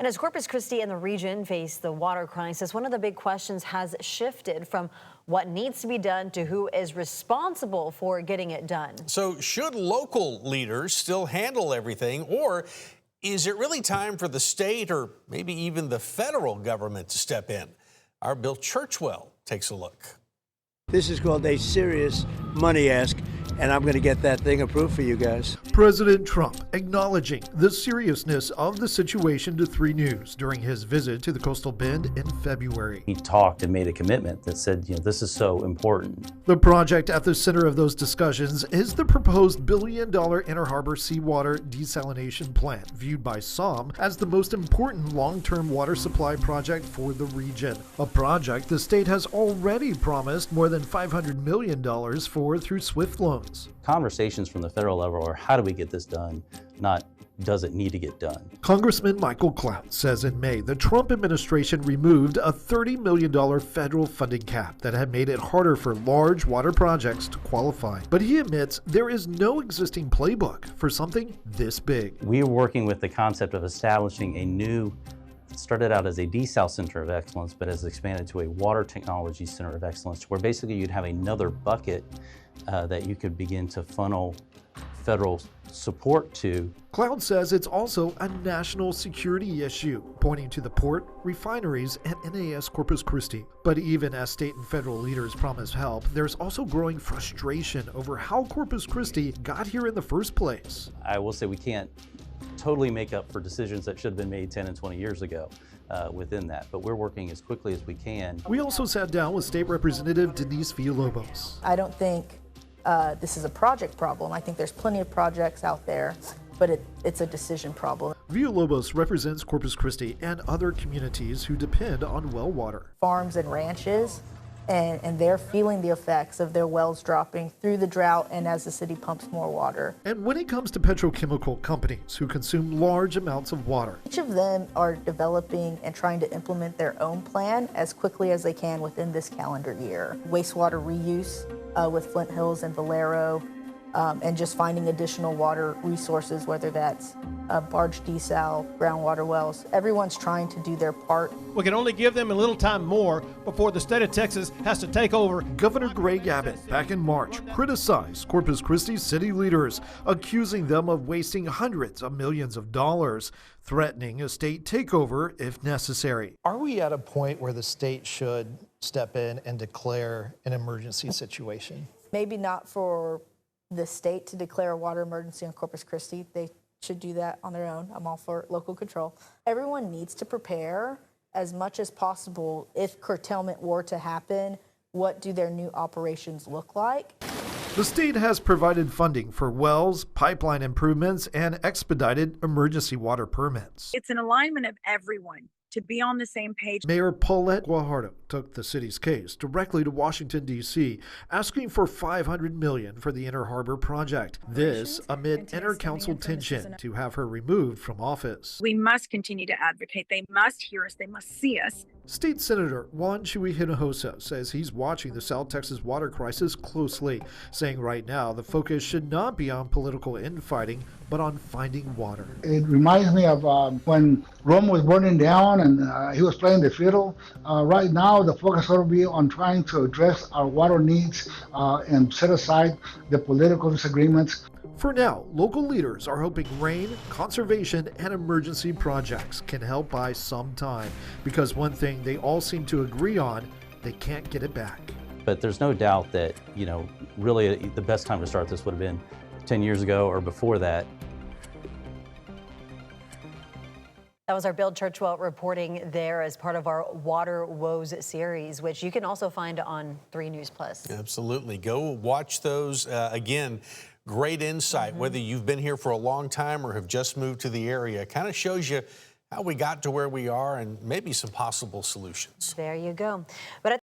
And as Corpus Christi and the region face the water crisis, one of the big questions has shifted from what needs to be done to who is responsible for getting it done. So should local leaders still handle everything, or is it really time for the state or maybe even the federal government to step in? Our Bill Churchwell takes a look. This is called a serious money ask, and I'm going to get that thing approved for you guys. President Trump acknowledging the seriousness of the situation to 3 News during his visit to the Coastal Bend in February. He talked and made a commitment that said, this is so important. The project at the center of those discussions is the proposed $1 billion Inner Harbor seawater desalination plant, viewed by some as the most important long-term water supply project for the region. A project the state has already promised more than $500 million for through SWIFT loans. Conversations from the federal level are how do we get this done, not does it need to get done. Congressman Michael Clout says in May the Trump administration removed a $30 million federal funding cap that had made it harder for large water projects to qualify. But he admits there is no existing playbook for something this big. We're working with the concept of establishing a new, it started out as a desal center of excellence, but has expanded to a water technology center of excellence, where basically you'd have another bucket that you could begin to funnel federal support to. Cloud says it's also a national security issue, pointing to the port, refineries, and NAS Corpus Christi. But even as state and federal leaders promise help, there's also growing frustration over how Corpus Christi got here in the first place. I will say we can't totally make up for decisions that should have been made 10 and 20 years ago within that, but we're working as quickly as we can. We also sat down with State Representative Denise Villalobos. I don't think this is a project problem. I think there's plenty of projects out there, but it's a decision problem. Villalobos represents Corpus Christi and other communities who depend on well water. Farms and ranches, and they're feeling the effects of their wells dropping through the drought and as the city pumps more water. And when it comes to petrochemical companies who consume large amounts of water, each of them are developing and trying to implement their own plan as quickly as they can within this calendar year. Wastewater reuse with Flint Hills and Valero, and just finding additional water resources, whether that's barge desal, groundwater wells. Everyone's trying to do their part. We can only give them a little time more before the state of Texas has to take over. Governor Greg Abbott, back in March, criticized Corpus Christi city leaders, accusing them of wasting hundreds of millions of dollars, threatening a state takeover if necessary. Are we at a point where the state should step in and declare an emergency situation? Maybe not for the state to declare a water emergency on Corpus Christi. They should do that on their own. I'm all for local control. Everyone needs to prepare as much as possible. If curtailment were to happen, what do their new operations look like? The state has provided funding for wells, pipeline improvements, and expedited emergency water permits. It's an alignment of everyone to be on the same page. Mayor Paulette Guajardo took the city's case directly to Washington, D.C., asking for $500 million for the Inner Harbor project. This amid inter-council tension to have her removed from office. We must continue to advocate. They must hear us. They must see us. State Senator Juan Chuy Hinojosa says he's watching the South Texas water crisis closely, saying right now the focus should not be on political infighting, but on finding water. It reminds me of when Rome was burning down and he was playing the fiddle. Right now, the focus ought to be on trying to address our water needs and set aside the political disagreements. For now, local leaders are hoping rain, conservation, and emergency projects can help buy some time, because one thing they all seem to agree on, they can't get it back. But there's no doubt that, really the best time to start this would have been 10 years ago or before that. That was our Bill Churchwell reporting there as part of our Water Woes series, which you can also find on 3 News Plus. Absolutely. Go watch those. Again, great insight, whether you've been here for a long time or have just moved to the area. Kind of shows you how we got to where we are and maybe some possible solutions. There you go. But